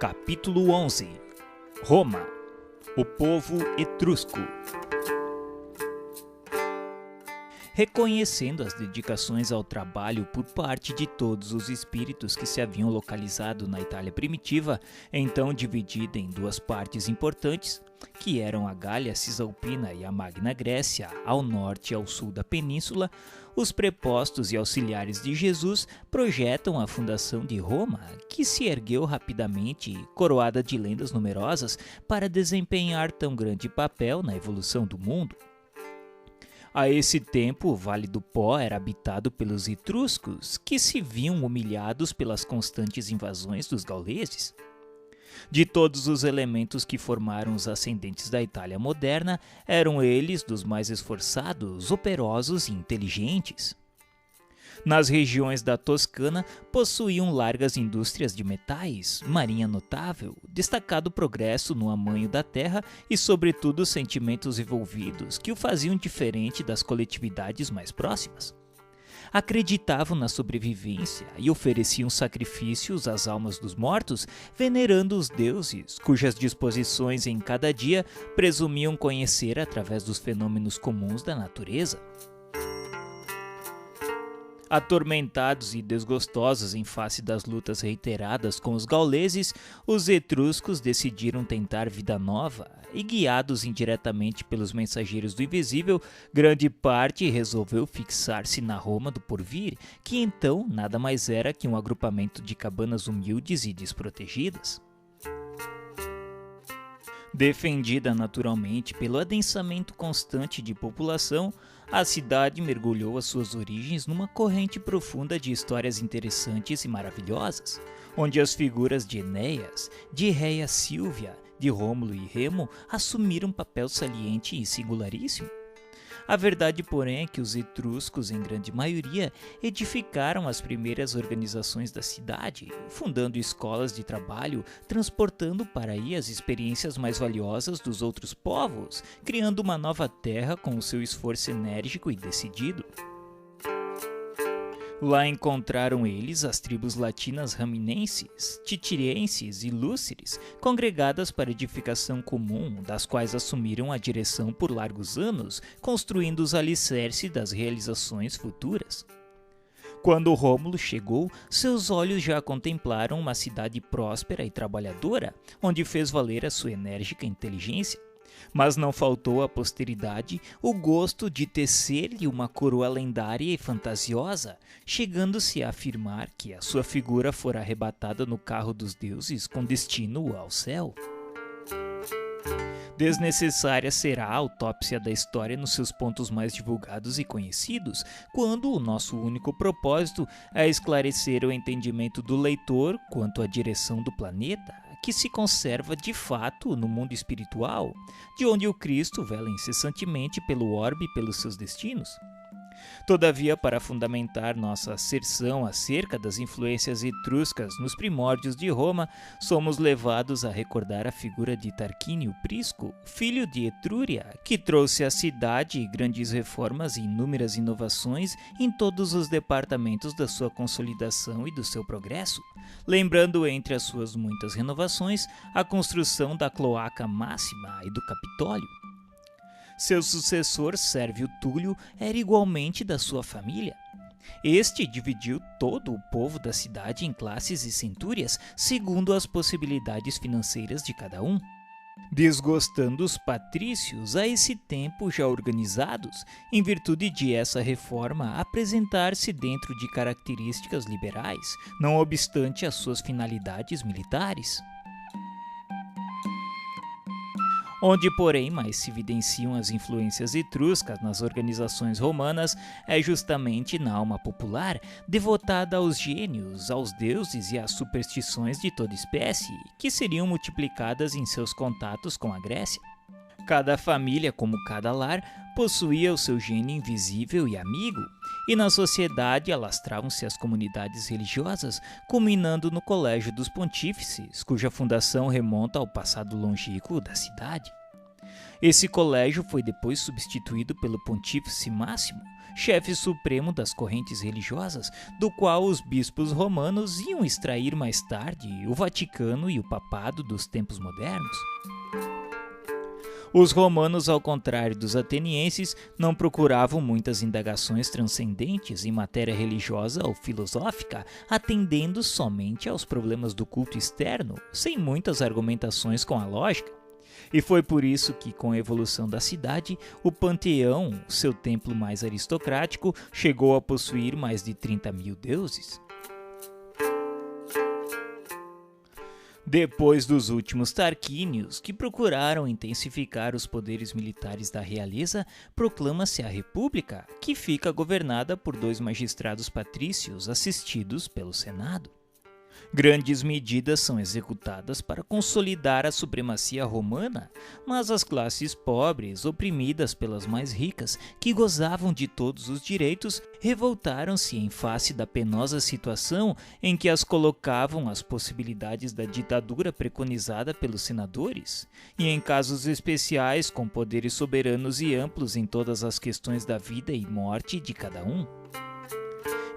Capítulo 11. Roma, o povo etrusco. Reconhecendo as dedicações ao trabalho por parte de todos os espíritos que se haviam localizado na Itália primitiva, então dividida em duas partes importantes, que eram a Gália Cisalpina e a Magna Grécia, ao norte e ao sul da península, os prepostos e auxiliares de Jesus projetam a fundação de Roma, que se ergueu rapidamente, coroada de lendas numerosas, para desempenhar tão grande papel na evolução do mundo. A esse tempo, o Vale do Pó era habitado pelos etruscos, que se viam humilhados pelas constantes invasões dos gauleses. De todos os elementos que formaram os ascendentes da Itália moderna, eram eles dos mais esforçados, operosos e inteligentes. Nas regiões da Toscana, possuíam largas indústrias de metais, marinha notável, destacado progresso no amanho da terra e, sobretudo, sentimentos envolvidos que o faziam diferente das coletividades mais próximas. Acreditavam na sobrevivência e ofereciam sacrifícios às almas dos mortos, venerando os deuses, cujas disposições em cada dia presumiam conhecer através dos fenômenos comuns da natureza. Atormentados e desgostosos em face das lutas reiteradas com os gauleses, os etruscos decidiram tentar vida nova e, guiados indiretamente pelos mensageiros do invisível, grande parte resolveu fixar-se na Roma do porvir, que então nada mais era que um agrupamento de cabanas humildes e desprotegidas. Defendida naturalmente pelo adensamento constante de população, a cidade mergulhou as suas origens numa corrente profunda de histórias interessantes e maravilhosas, onde as figuras de Enéas, de Réia Sílvia, de Rômulo e Remo assumiram um papel saliente e singularíssimo. A verdade, porém, é que os etruscos, em grande maioria, edificaram as primeiras organizações da cidade, fundando escolas de trabalho, transportando para aí as experiências mais valiosas dos outros povos, criando uma nova terra com o seu esforço enérgico e decidido. Lá encontraram eles as tribos latinas raminenses, titirienses e lúceres, congregadas para edificação comum, das quais assumiram a direção por largos anos, construindo os alicerces das realizações futuras. Quando Rômulo chegou, seus olhos já contemplaram uma cidade próspera e trabalhadora, onde fez valer a sua enérgica inteligência. Mas não faltou à posteridade o gosto de tecer-lhe uma coroa lendária e fantasiosa, chegando-se a afirmar que a sua figura fora arrebatada no carro dos deuses com destino ao céu. Desnecessária será a autópsia da história nos seus pontos mais divulgados e conhecidos, quando o nosso único propósito é esclarecer o entendimento do leitor quanto à direção do planeta, que se conserva de fato no mundo espiritual, de onde o Cristo vela incessantemente pelo orbe e pelos seus destinos. Todavia, para fundamentar nossa asserção acerca das influências etruscas nos primórdios de Roma, somos levados a recordar a figura de Tarquínio Prisco, filho de Etrúria, que trouxe à cidade grandes reformas e inúmeras inovações em todos os departamentos da sua consolidação e do seu progresso, lembrando entre as suas muitas renovações a construção da Cloaca Máxima e do Capitólio. Seu sucessor, Sérvio Túlio, era igualmente da sua família. Este dividiu todo o povo da cidade em classes e centúrias, segundo as possibilidades financeiras de cada um, desgostando os patrícios a esse tempo já organizados, em virtude de essa reforma apresentar-se dentro de características liberais, não obstante as suas finalidades militares. Onde, porém, mais se evidenciam as influências etruscas nas organizações romanas é justamente na alma popular, devotada aos gênios, aos deuses e às superstições de toda espécie, que seriam multiplicadas em seus contatos com a Grécia. Cada família, como cada lar, possuía o seu gênio invisível e amigo, e na sociedade alastravam-se as comunidades religiosas, culminando no Colégio dos Pontífices, cuja fundação remonta ao passado longínquo da cidade. Esse colégio foi depois substituído pelo Pontífice Máximo, chefe supremo das correntes religiosas, do qual os bispos romanos iam extrair mais tarde o Vaticano e o Papado dos tempos modernos. Os romanos, ao contrário dos atenienses, não procuravam muitas indagações transcendentes em matéria religiosa ou filosófica, atendendo somente aos problemas do culto externo, sem muitas argumentações com a lógica. E foi por isso que, com a evolução da cidade, o Panteão, seu templo mais aristocrático, chegou a possuir mais de 30.000 deuses. Depois dos últimos Tarquínios, que procuraram intensificar os poderes militares da realeza, proclama-se a República, que fica governada por 2 magistrados patrícios assistidos pelo Senado. Grandes medidas são executadas para consolidar a supremacia romana, mas as classes pobres, oprimidas pelas mais ricas, que gozavam de todos os direitos, revoltaram-se em face da penosa situação em que as colocavam as possibilidades da ditadura preconizada pelos senadores, e em casos especiais com poderes soberanos e amplos em todas as questões da vida e morte de cada um.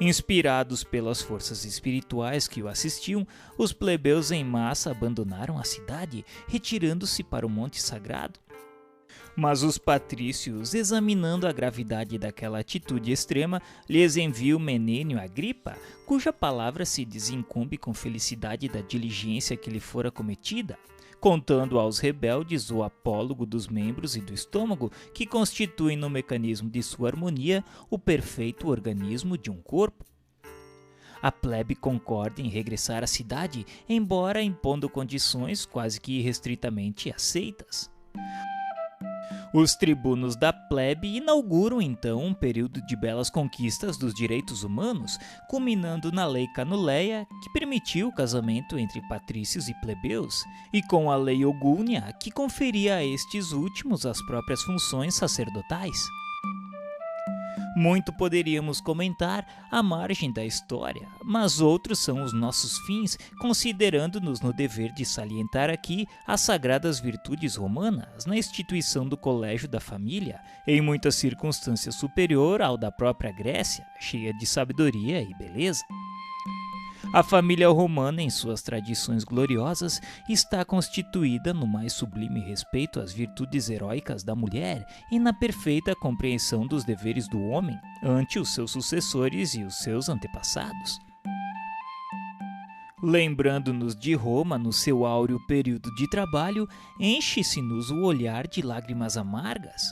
Inspirados pelas forças espirituais que o assistiam, os plebeus em massa abandonaram a cidade, retirando-se para o Monte Sagrado. Mas os patrícios, examinando a gravidade daquela atitude extrema, lhes enviam Menênio Agripa, cuja palavra se desincumbe com felicidade da diligência que lhe fora cometida, contando aos rebeldes o apólogo dos membros e do estômago, que constituem no mecanismo de sua harmonia o perfeito organismo de um corpo. A plebe concorda em regressar à cidade, embora impondo condições quase que irrestritamente aceitas. Os tribunos da plebe inauguram então um período de belas conquistas dos direitos humanos, culminando na Lei Canuleia, que permitiu o casamento entre patrícios e plebeus, e com a Lei Ogúnia, que conferia a estes últimos as próprias funções sacerdotais. Muito poderíamos comentar à margem da história, mas outros são os nossos fins, considerando-nos no dever de salientar aqui as sagradas virtudes romanas na instituição do colégio da família, em muitas circunstâncias superior ao da própria Grécia, cheia de sabedoria e beleza. A família romana, em suas tradições gloriosas, está constituída no mais sublime respeito às virtudes heróicas da mulher e na perfeita compreensão dos deveres do homem ante os seus sucessores e os seus antepassados. Lembrando-nos de Roma no seu áureo período de trabalho, enche-se-nos o olhar de lágrimas amargas.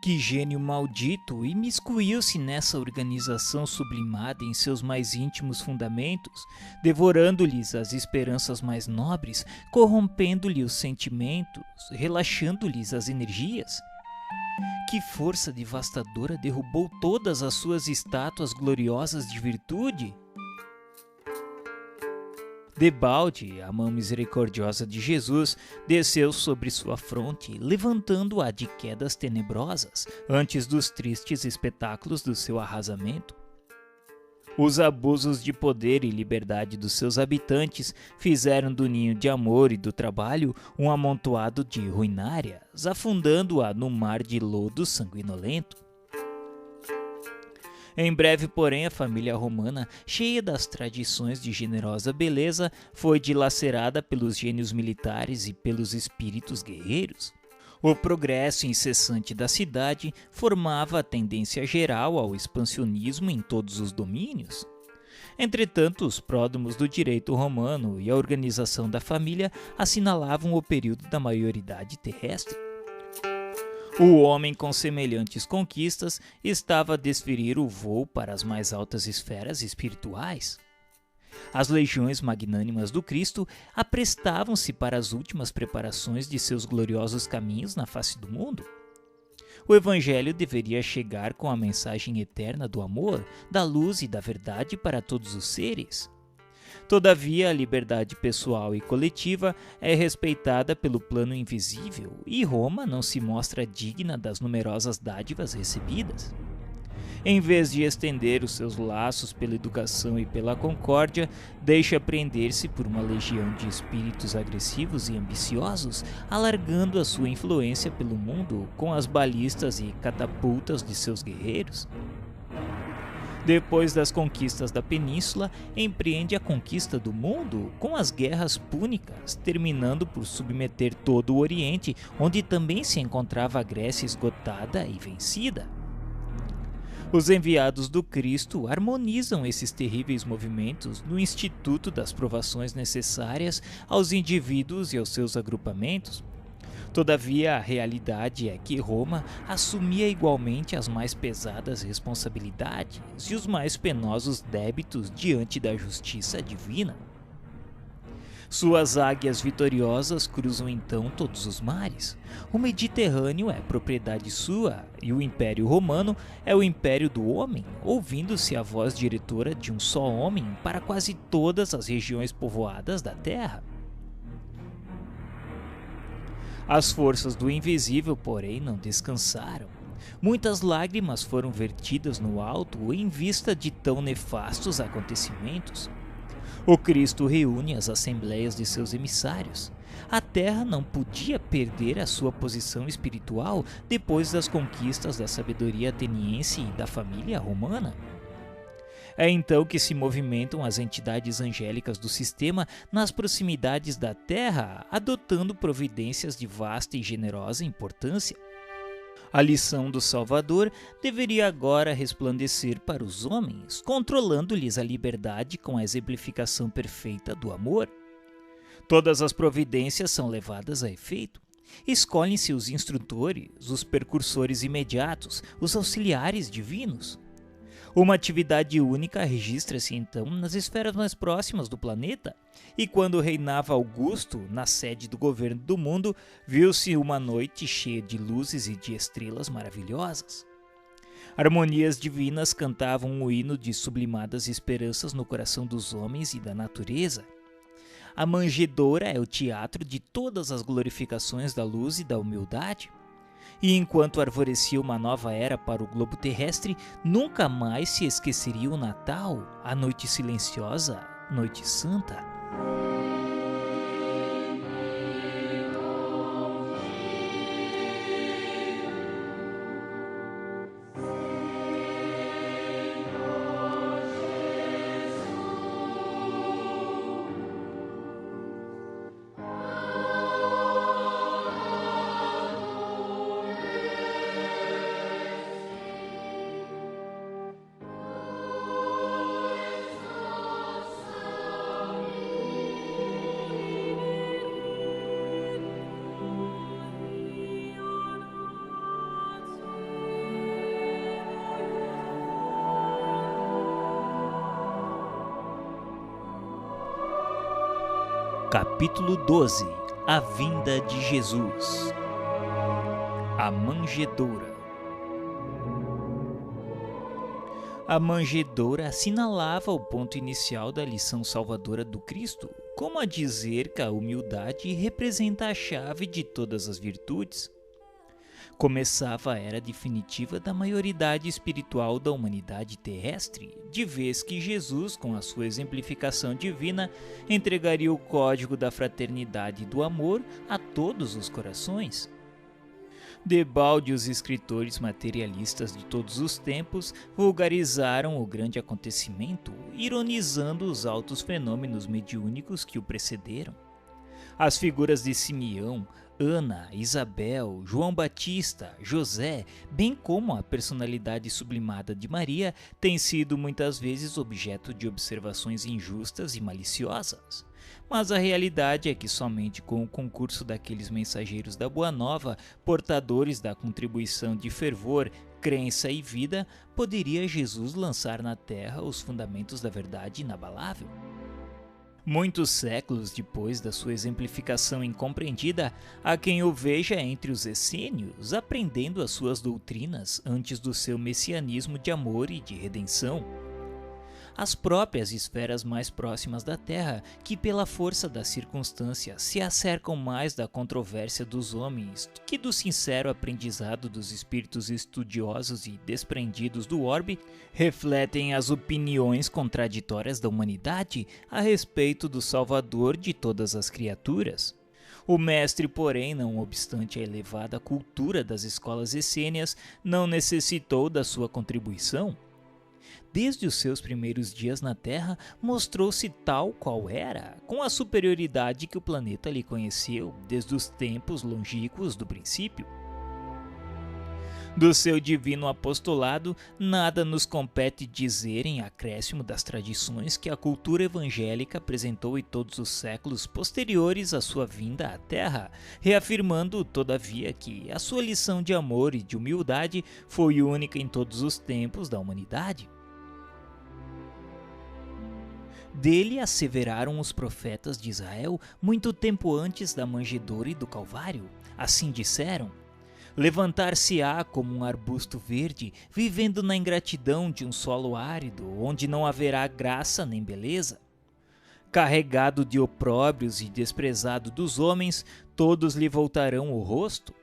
Que gênio maldito imiscuiu-se nessa organização sublimada em seus mais íntimos fundamentos, devorando-lhes as esperanças mais nobres, corrompendo-lhe os sentimentos, relaxando-lhes as energias? Que força devastadora derrubou todas as suas estátuas gloriosas de virtude? Debalde, a mão misericordiosa de Jesus desceu sobre sua fronte, levantando-a de quedas tenebrosas, antes dos tristes espetáculos do seu arrasamento. Os abusos de poder e liberdade dos seus habitantes fizeram do ninho de amor e do trabalho um amontoado de ruinárias, afundando-a no mar de lodo sanguinolento. Em breve, porém, a família romana, cheia das tradições de generosa beleza, foi dilacerada pelos gênios militares e pelos espíritos guerreiros. O progresso incessante da cidade formava a tendência geral ao expansionismo em todos os domínios. Entretanto, os pródromos do direito romano e a organização da família assinalavam o período da maioridade terrestre. O homem com semelhantes conquistas estava a desferir o voo para as mais altas esferas espirituais. As legiões magnânimas do Cristo aprestavam-se para as últimas preparações de seus gloriosos caminhos na face do mundo. O Evangelho deveria chegar com a mensagem eterna do amor, da luz e da verdade para todos os seres. Todavia, a liberdade pessoal e coletiva é respeitada pelo plano invisível e Roma não se mostra digna das numerosas dádivas recebidas. Em vez de estender os seus laços pela educação e pela concórdia, deixa prender-se por uma legião de espíritos agressivos e ambiciosos, alargando a sua influência pelo mundo com as balistas e catapultas de seus guerreiros. Depois das conquistas da península, empreende a conquista do mundo com as guerras púnicas, terminando por submeter todo o Oriente, onde também se encontrava a Grécia esgotada e vencida. Os enviados do Cristo harmonizam esses terríveis movimentos no Instituto das Provações necessárias aos indivíduos e aos seus agrupamentos. Todavia, a realidade é que Roma assumia igualmente as mais pesadas responsabilidades e os mais penosos débitos diante da justiça divina. Suas águias vitoriosas cruzam então todos os mares. O Mediterrâneo é propriedade sua e o Império Romano é o império do homem, ouvindo-se a voz diretora de um só homem para quase todas as regiões povoadas da terra. As forças do invisível, porém, não descansaram. Muitas lágrimas foram vertidas no alto em vista de tão nefastos acontecimentos. O Cristo reúne as assembleias de seus emissários. A terra não podia perder a sua posição espiritual depois das conquistas da sabedoria ateniense e da família romana. É então que se movimentam as entidades angélicas do sistema nas proximidades da Terra, adotando providências de vasta e generosa importância. A lição do Salvador deveria agora resplandecer para os homens, controlando-lhes a liberdade com a exemplificação perfeita do amor. Todas as providências são levadas a efeito. Escolhem-se os instrutores, os percursores imediatos, os auxiliares divinos. Uma atividade única registra-se então nas esferas mais próximas do planeta, e quando reinava Augusto na sede do governo do mundo, viu-se uma noite cheia de luzes e de estrelas maravilhosas. Harmonias divinas cantavam um hino de sublimadas esperanças no coração dos homens e da natureza. A manjedoura é o teatro de todas as glorificações da luz e da humildade. E enquanto arvorecia uma nova era para o globo terrestre, nunca mais se esqueceria o Natal, a noite silenciosa, noite santa. Capítulo 12. A vinda de Jesus. A manjedoura. A manjedoura assinalava o ponto inicial da lição salvadora do Cristo, como a dizer que a humildade representa a chave de todas as virtudes. Começava a era definitiva da maioridade espiritual da humanidade terrestre, de vez que Jesus, com a sua exemplificação divina, entregaria o código da fraternidade e do amor a todos os corações. Debalde, os escritores materialistas de todos os tempos vulgarizaram o grande acontecimento, ironizando os altos fenômenos mediúnicos que o precederam. As figuras de Simeão, Ana, Isabel, João Batista, José, bem como a personalidade sublimada de Maria, têm sido muitas vezes objeto de observações injustas e maliciosas. Mas a realidade é que somente com o concurso daqueles mensageiros da Boa Nova, portadores da contribuição de fervor, crença e vida, poderia Jesus lançar na terra os fundamentos da verdade inabalável. Muitos séculos depois da sua exemplificação incompreendida, há quem o veja entre os essênios, aprendendo as suas doutrinas antes do seu messianismo de amor e de redenção. as próprias esferas mais próximas da Terra, que pela força da circunstância se acercam mais da controvérsia dos homens que do sincero aprendizado dos espíritos estudiosos e desprendidos do orbe, refletem as opiniões contraditórias da humanidade a respeito do Salvador de todas as criaturas. O mestre, porém, não obstante a elevada cultura das escolas essênias, não necessitou da sua contribuição. Desde os seus primeiros dias na Terra, mostrou-se tal qual era, com a superioridade que o planeta lhe conheceu desde os tempos longínquos do princípio. Do seu divino apostolado, nada nos compete dizer em acréscimo das tradições que a cultura evangélica apresentou em todos os séculos posteriores à sua vinda à Terra, reafirmando, todavia, que a sua lição de amor e de humildade foi única em todos os tempos da humanidade. Dele asseveraram os profetas de Israel muito tempo antes da manjedoura e do Calvário. Assim disseram: levantar-se-á como um arbusto verde, vivendo na ingratidão de um solo árido, onde não haverá graça nem beleza. Carregado de opróbrios e desprezado dos homens, todos lhe voltarão o rosto.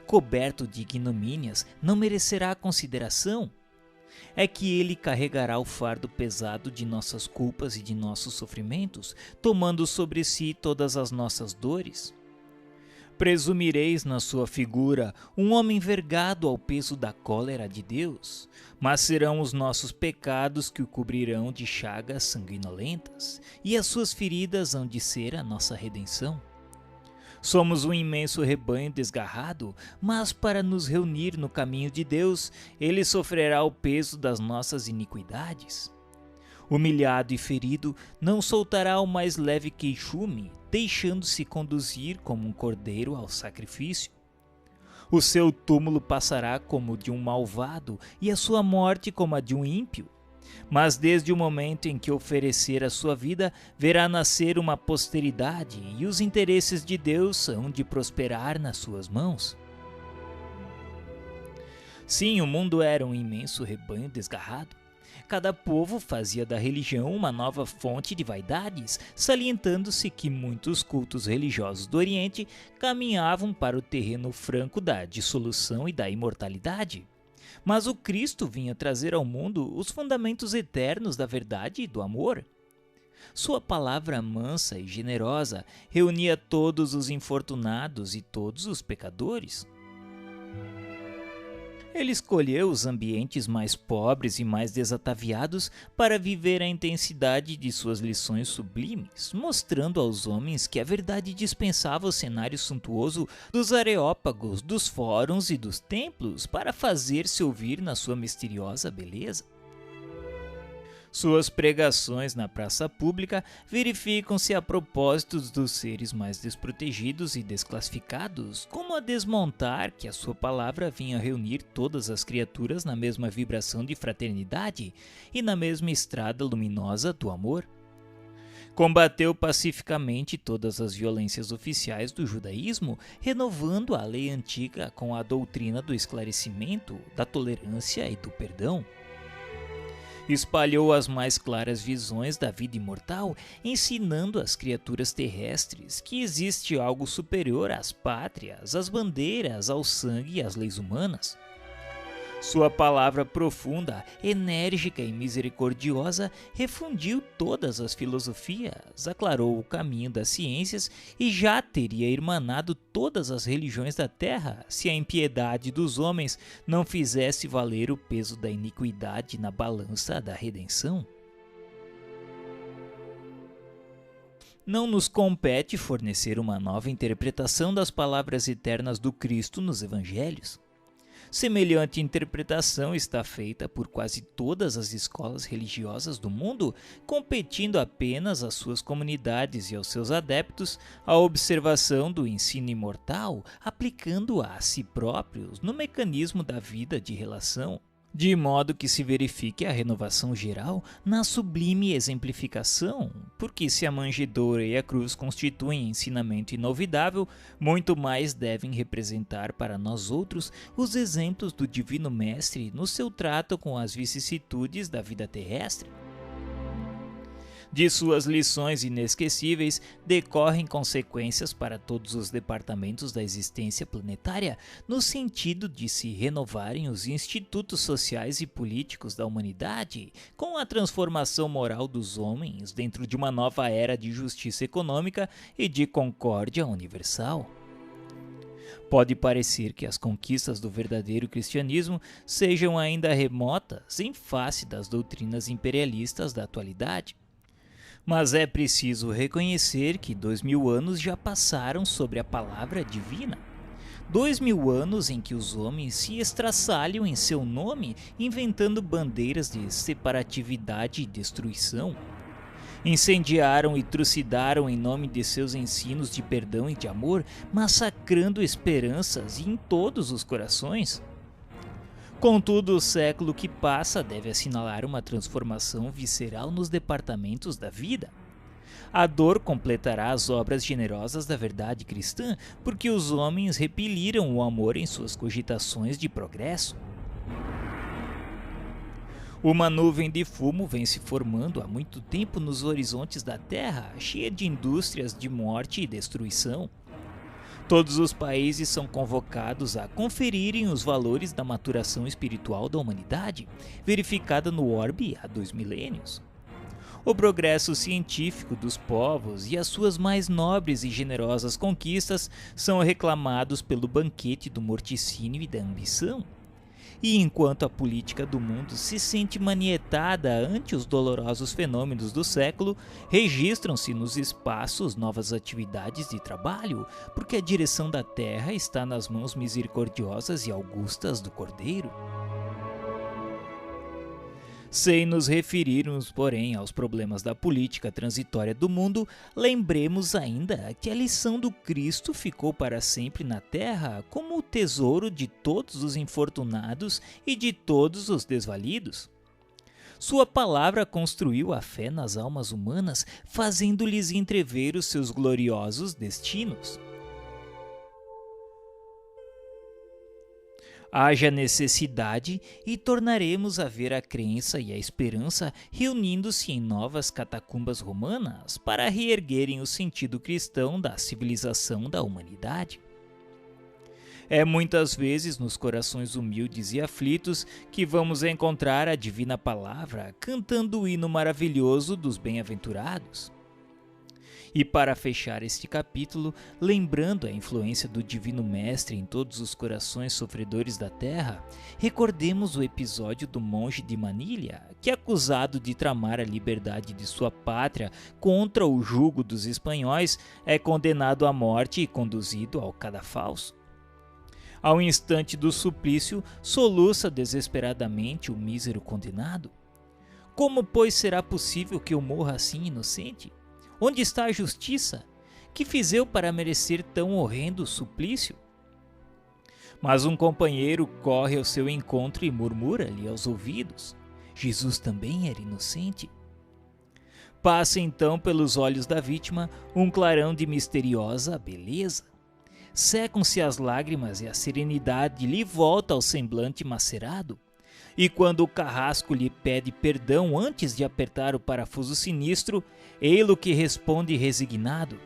Coberto de ignomínias, não merecerá consideração. É que ele carregará o fardo pesado de nossas culpas e de nossos sofrimentos, tomando sobre si todas as nossas dores. Presumireis na sua figura um homem vergado ao peso da cólera de Deus, mas serão os nossos pecados que o cobrirão de chagas sanguinolentas, e as suas feridas hão de ser a nossa redenção. Somos um imenso rebanho desgarrado, mas para nos reunir no caminho de Deus, ele sofrerá o peso das nossas iniquidades. Humilhado e ferido, não soltará o mais leve queixume, deixando-se conduzir como um cordeiro ao sacrifício. O seu túmulo passará como de um malvado e a sua morte como a de um ímpio. Mas desde o momento em que oferecer a sua vida, verá nascer uma posteridade e os interesses de Deus hão de prosperar nas suas mãos. Sim, o mundo era um imenso rebanho desgarrado. Cada povo fazia da religião uma nova fonte de vaidades, salientando-se que muitos cultos religiosos do Oriente caminhavam para o terreno franco da dissolução e da imortalidade. Mas o Cristo vinha trazer ao mundo os fundamentos eternos da verdade e do amor. Sua palavra mansa e generosa reunia todos os infortunados e todos os pecadores. Ele escolheu os ambientes mais pobres e mais desataviados para viver a intensidade de suas lições sublimes, mostrando aos homens que a verdade dispensava o cenário suntuoso dos areópagos, dos fóruns e dos templos para fazer-se ouvir na sua misteriosa beleza. Suas pregações na praça pública verificam-se a propósito dos seres mais desprotegidos e desclassificados, como a desmontar que a sua palavra vinha reunir todas as criaturas na mesma vibração de fraternidade e na mesma estrada luminosa do amor. Combateu pacificamente todas as violências oficiais do judaísmo, renovando a lei antiga com a doutrina do esclarecimento, da tolerância e do perdão. Espalhou as mais claras visões da vida imortal, ensinando às criaturas terrestres que existe algo superior às pátrias, às bandeiras, ao sangue e às leis humanas. Sua palavra profunda, enérgica e misericordiosa refundiu todas as filosofias, aclarou o caminho das ciências e já teria irmanado todas as religiões da terra se a impiedade dos homens não fizesse valer o peso da iniquidade na balança da redenção. Não nos compete fornecer uma nova interpretação das palavras eternas do Cristo nos Evangelhos. Semelhante interpretação está feita por quase todas as escolas religiosas do mundo, competindo apenas às suas comunidades e aos seus adeptos a observação do ensino imortal, aplicando-a a si próprios no mecanismo da vida de relação, de modo que se verifique a renovação geral na sublime exemplificação, porque se a manjedoura e a cruz constituem ensinamento inovidável, muito mais devem representar para nós outros os exemplos do Divino Mestre no seu trato com as vicissitudes da vida terrestre. De suas lições inesquecíveis decorrem consequências para todos os departamentos da existência planetária, no sentido de se renovarem os institutos sociais e políticos da humanidade, com a transformação moral dos homens dentro de uma nova era de justiça econômica e de concórdia universal. Pode parecer que as conquistas do verdadeiro cristianismo sejam ainda remotas em face das doutrinas imperialistas da atualidade. Mas é preciso reconhecer que 2000 anos já passaram sobre a palavra divina. 2000 anos em que os homens se estraçalham em seu nome, inventando bandeiras de separatividade e destruição. Incendiaram e trucidaram em nome de seus ensinos de perdão e de amor, massacrando esperanças em todos os corações. Contudo, o século que passa deve assinalar uma transformação visceral nos departamentos da vida. A dor completará as obras generosas da verdade cristã, porque os homens repeliram o amor em suas cogitações de progresso. Uma nuvem de fumo vem se formando há muito tempo nos horizontes da Terra, cheia de indústrias de morte e destruição. Todos os países são convocados a conferirem os valores da maturação espiritual da humanidade, verificada no orbe há 2 milênios. O progresso científico dos povos e as suas mais nobres e generosas conquistas são reclamados pelo banquete do morticínio e da ambição. E enquanto a política do mundo se sente manietada ante os dolorosos fenômenos do século, registram-se nos espaços novas atividades de trabalho, porque a direção da terra está nas mãos misericordiosas e augustas do Cordeiro. Sem nos referirmos, porém, aos problemas da política transitória do mundo, lembremos ainda que a lição do Cristo ficou para sempre na terra como o tesouro de todos os infortunados e de todos os desvalidos. Sua palavra construiu a fé nas almas humanas, fazendo-lhes entrever os seus gloriosos destinos. Haja necessidade e tornaremos a ver a crença e a esperança reunindo-se em novas catacumbas romanas para reerguerem o sentido cristão da civilização da humanidade. É muitas vezes nos corações humildes e aflitos que vamos encontrar a divina palavra cantando o hino maravilhoso dos bem-aventurados. E para fechar este capítulo, lembrando a influência do Divino Mestre em todos os corações sofredores da terra, recordemos o episódio do monge de Manilha, que acusado de tramar a liberdade de sua pátria contra o jugo dos espanhóis, é condenado à morte e conduzido ao cadafalso. Ao instante do suplício, soluça desesperadamente o mísero condenado. Como, pois, será possível que eu morra assim inocente? Onde está a justiça? Que fiz eu para merecer tão horrendo suplício? Mas um companheiro corre ao seu encontro e murmura-lhe aos ouvidos: Jesus também era inocente. Passa então pelos olhos da vítima um clarão de misteriosa beleza. Secam-se as lágrimas e a serenidade lhe volta ao semblante macerado. E quando o carrasco lhe pede perdão antes de apertar o parafuso sinistro, ei-lo que responde resignado: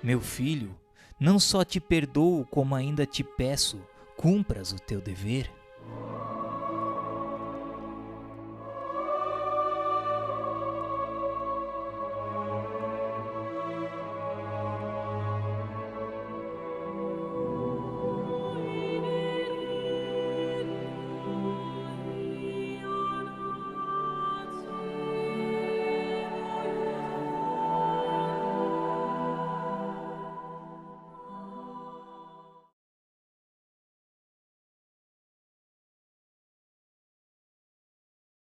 Meu filho, não só te perdoo, como ainda te peço, cumpras o teu dever.